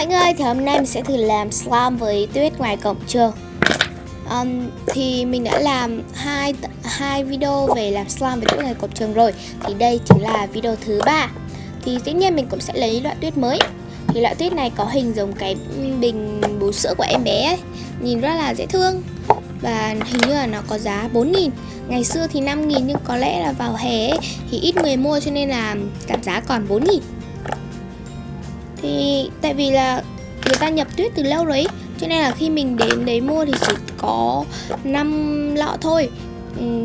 Anh ơi, thì hôm nay mình sẽ thử làm slime với tuyết ngoài cổng trường. Thì mình đã làm hai video về làm slime với tuyết ngoài cổng trường rồi. Thì đây chính là video thứ 3. Thì dĩ nhiên mình cũng sẽ lấy loại tuyết mới. Thì loại tuyết này có hình giống cái bình bú sữa của em bé ấy. Nhìn rất là dễ thương. Và hình như là nó có giá 4.000. Ngày xưa thì 5.000 nhưng có lẽ là vào hè ấy, thì ít người mua cho nên là giảm giá còn 4.000. Thì tại vì là người ta nhập tuyết từ lâu rồi ấy, cho nên là khi mình đến đấy mua thì chỉ có 5 lọ thôi.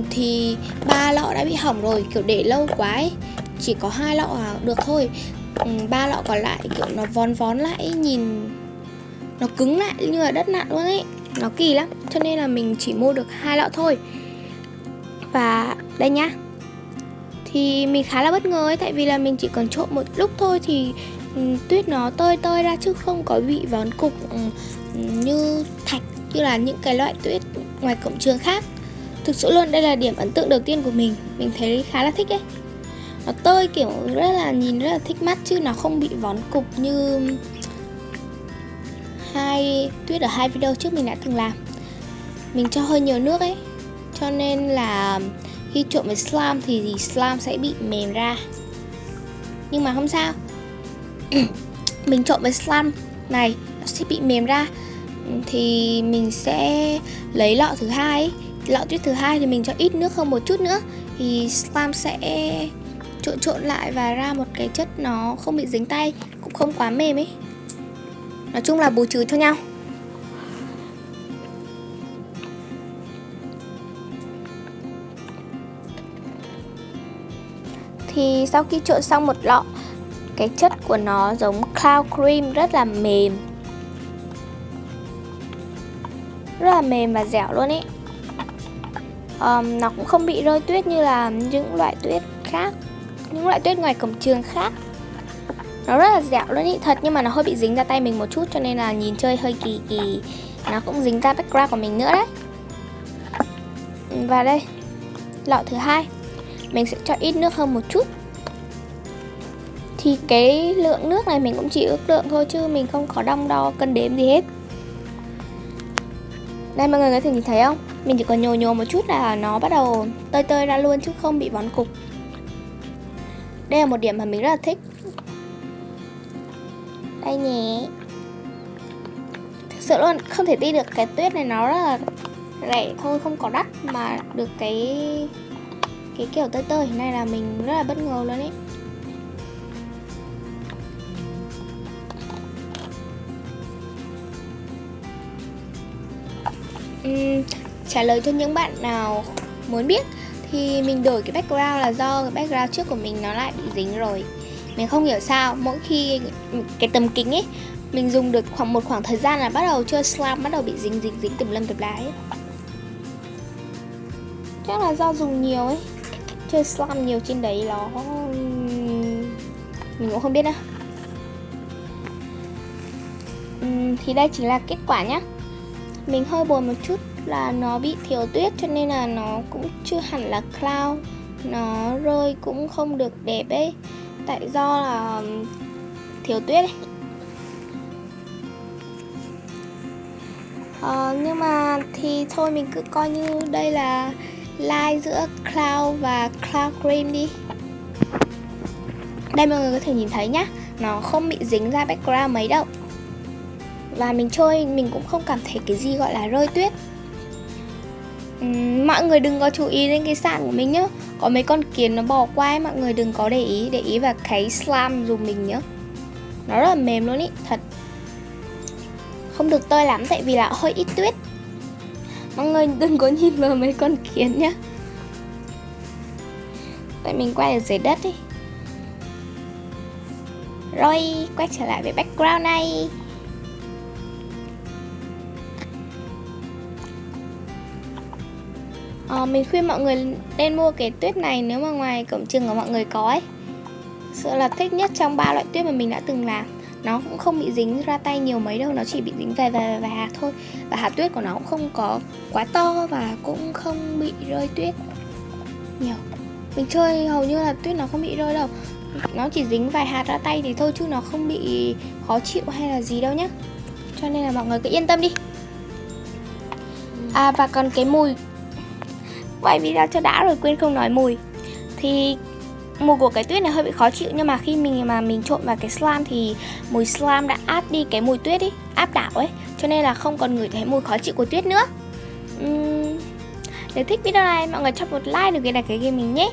Thì 3 lọ đã bị hỏng rồi, kiểu để lâu quá ấy. Chỉ có 2 lọ được thôi. 3 lọ còn lại kiểu nó vón vón lại ấy, nhìn nó cứng lại như là đất nặn luôn ấy. Nó kỳ lắm, cho nên là mình chỉ mua được 2 lọ thôi. Và đây nhá. Thì mình khá là bất ngờ ấy, tại vì là mình chỉ cần trộn một lúc thôi thì tuyết nó tơi tơi ra chứ không có bị vón cục như thạch như là những cái loại tuyết ngoài cổng trường khác. Thực sự luôn, đây là điểm ấn tượng đầu tiên của mình thấy khá là thích ấy. Nó tơi kiểu nhìn rất là thích mắt chứ nó không bị vón cục như tuyết ở hai video trước mình đã từng làm. Mình cho hơi nhiều nước ấy, cho nên là khi trộn với slime thì slime sẽ bị mềm ra. Nhưng mà không sao. Mình trộn với slime này nó sẽ bị mềm ra. Thì mình sẽ lấy lọ thứ hai ấy. Lọ tuyết thứ hai thì mình cho ít nước hơn một chút nữa. Thì slime sẽ trộn lại và ra một cái chất nó không bị dính tay, cũng không quá mềm ấy. Nói chung là bù trừ cho nhau. Thì sau khi trộn xong một lọ, cái chất của nó giống cloud cream, rất là mềm. Rất là mềm và dẻo luôn ấy. Nó cũng không bị rơi tuyết như là những loại tuyết khác, những loại tuyết ngoài cổng trường khác. Nó rất là dẻo luôn ý, thật, nhưng mà nó hơi bị dính ra tay mình một chút, cho nên là nhìn chơi hơi kỳ kỳ. Nó cũng dính ra background của mình nữa đấy. Và đây, lọ thứ hai mình sẽ cho ít nước hơn một chút. Thì cái lượng nước này mình cũng chỉ ước lượng thôi, chứ mình không có đong đo cân đếm gì hết. Đây mọi người có thể nhìn thấy không? Mình chỉ còn nhồi một chút là nó bắt đầu tơi tơi ra luôn chứ không bị vón cục. Đây là một điểm mà mình rất là thích. Đây nhé. Thực sự luôn, không thể tin được cái tuyết này nó rất là rẻ thôi, không có đắt mà được cái kiểu tơi tơi thế này là mình rất là bất ngờ luôn ấy. Trả lời cho những bạn nào muốn biết thì mình đổi cái background là do cái background trước của mình nó lại bị dính rồi. Mình không hiểu sao mỗi khi cái tấm kính ấy mình dùng được một khoảng thời gian là bắt đầu chơi slime bắt đầu bị dính tùm lum tùm lá ấy. Chắc là do dùng nhiều ấy, chơi slime nhiều trên đấy nó mình cũng không biết đâu. Thì đây chính là kết quả nhá. Mình hơi buồn một chút là nó bị thiếu tuyết, cho nên là nó cũng chưa hẳn là cloud. Nó rơi cũng không được đẹp ấy, tại do là thiếu tuyết ấy. Nhưng mà thì thôi mình cứ coi như đây là line giữa cloud và cloud cream đi. Đây mọi người có thể nhìn thấy nhá, nó không bị dính ra background mấy đâu. Và mình chơi mình cũng không cảm thấy cái gì gọi là rơi tuyết. Mọi người đừng có chú ý đến cái sàn của mình nhá. Có mấy con kiến nó bò qua ấy, mọi người đừng có để ý vào cái slime dùm mình nhá. Nó rất là mềm luôn ý, thật. Không được tơi lắm tại vì là hơi ít tuyết. Mọi người đừng có nhìn vào mấy con kiến nhá. Tại mình quay ở dưới đất ấy. Rồi, quay trở lại với background này. Mình khuyên mọi người nên mua cái tuyết này nếu mà ngoài cổng trường của mọi người có ấy. Sự là thích nhất trong 3 loại tuyết mà mình đã từng làm. Nó cũng không bị dính ra tay nhiều mấy đâu, nó chỉ bị dính vài hạt thôi. Và hạt tuyết của nó cũng không có quá to và cũng không bị rơi tuyết nhiều. Mình chơi hầu như là tuyết nó không bị rơi đâu. nó chỉ dính vài hạt ra tay thì thôi, chứ nó không bị khó chịu hay là gì đâu nhá. Cho nên là mọi người cứ yên tâm đi. Và còn cái mùi, quay video cho đã rồi quên không nói mùi. Thì mùi của cái tuyết này hơi bị khó chịu, nhưng mà khi mình trộn vào cái slime thì mùi slime đã át đi cái mùi tuyết ấy, áp đảo ấy, cho nên là không còn ngửi thấy mùi khó chịu của tuyết nữa. Nếu thích video này mọi người cho một like được cái này cái game mình nhé.